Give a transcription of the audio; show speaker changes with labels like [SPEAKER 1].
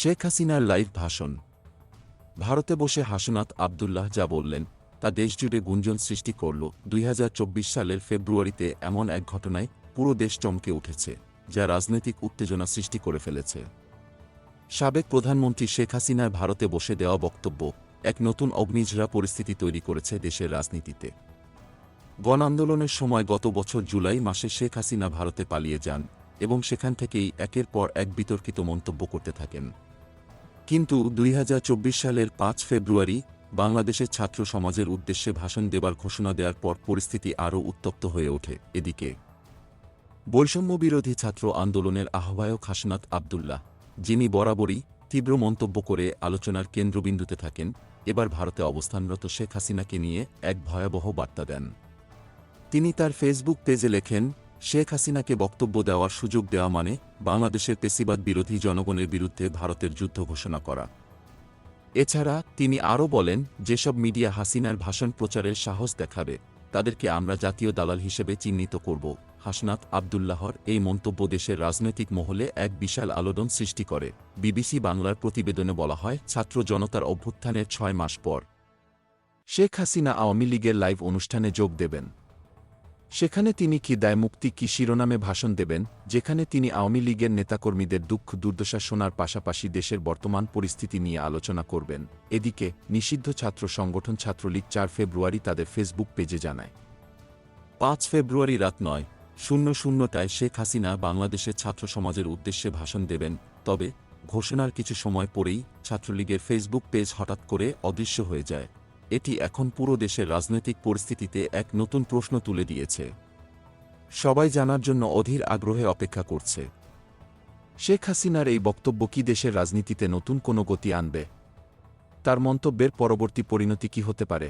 [SPEAKER 1] শেখ হাসিনার লাইভ ভাষণ। ভারতে বসে হাসনাত আবদুল্লাহ যা বললেন তা দেশজুড়ে গুঞ্জন সৃষ্টি করল। ২০২৪ সালের ফেব্রুয়ারিতে এমন এক ঘটনায় পুরো দেশ চমকে উঠেছে, যা রাজনৈতিক উত্তেজনা সৃষ্টি করে ফেলেছে। সাবেক প্রধানমন্ত্রী শেখ হাসিনার ভারতে বসে দেওয়া বক্তব্য এক নতুন অগ্নিঝরা পরিস্থিতি তৈরি করেছে দেশের রাজনীতিতে। গণ আন্দোলনের সময় গত বছর জুলাই মাসে শেখ হাসিনা ভারতে পালিয়ে যান এবং সেখান থেকেই একের পর এক বিতর্কিত মন্তব্য করতে থাকেন। কিন্তু ২০২৪ সালের ৫ ফেব্রুয়ারি বাংলাদেশের ছাত্র সমাজের উদ্দেশ্যে ভাষণ দেবার ঘোষণা দেওয়ার পর পরিস্থিতি আরও উত্তপ্ত হয়ে ওঠে। এদিকে বৈষম্যবিরোধী ছাত্র আন্দোলনের আহ্বায়ক হাসনাত আবদুল্লাহ, যিনি বরাবরই তীব্র মন্তব্য করে আলোচনার কেন্দ্রবিন্দুতে থাকেন, এবার ভারতে অবস্থানরত শেখ হাসিনাকে নিয়ে এক ভয়াবহ বার্তা দেন। তিনি তার ফেসবুক পেজে লেখেন, শেখ হাসিনাকে বক্তব্য দেওয়ার সুযোগ দেওয়া মানে বাংলাদেশের পেশিবাদ বিরোধী জনগণের বিরুদ্ধে ভারতের যুদ্ধ ঘোষণা করা। এছাড়া তিনি আরও বলেন, যেসব মিডিয়া হাসিনার ভাষণ প্রচারের সাহস দেখাবে তাদেরকে আমরা জাতীয় দালাল হিসেবে চিহ্নিত করব। হাসনাত আবদুল্লাহর এই মন্তব্য দেশের রাজনৈতিক মহলে এক বিশাল আলোড়ন সৃষ্টি করে। বিবিসি বাংলার প্রতিবেদনে বলা হয়, ছাত্র জনতার অভ্যুত্থানের ৬ মাস পর শেখ হাসিনা আওয়ামী লীগের লাইভ অনুষ্ঠানে যোগ দেবেন। সেখানে তিনি কি দায় মুক্তি কি শিরোনামে ভাষণ দেবেন, যেখানে তিনি আওয়ামী লীগের নেতাকর্মীদের দুঃখ দুর্দশা শোনার পাশাপাশি দেশের বর্তমান পরিস্থিতি নিয়ে আলোচনা করবেন। এদিকে নিষিদ্ধ ছাত্র সংগঠন ছাত্রলীগ ৪ ফেব্রুয়ারি তাদের ফেসবুক পেজে জানায়, ৫ ফেব্রুয়ারি রাত ৯:০০টায় শেখ হাসিনা বাংলাদেশের ছাত্র সমাজের উদ্দেশ্যে ভাষণ দেবেন। তবে ঘোষণার কিছু সময় পরেই ছাত্রলীগের ফেসবুক পেজ হঠাৎ করে অদৃশ্য হয়ে যায়। এটি এখন পুরো দেশের রাজনৈতিক পরিস্থিতিতে এক নতুন প্রশ্ন তুলে দিয়েছে। সবাই জানার জন্য অধীর আগ্রহে অপেক্ষা করছে, শেখ হাসিনার এই বক্তব্য কি দেশের রাজনীতিতে নতুন কোনো গতি আনবে? তার মন্তব্যের পরবর্তী পরিণতি কী হতে পারে?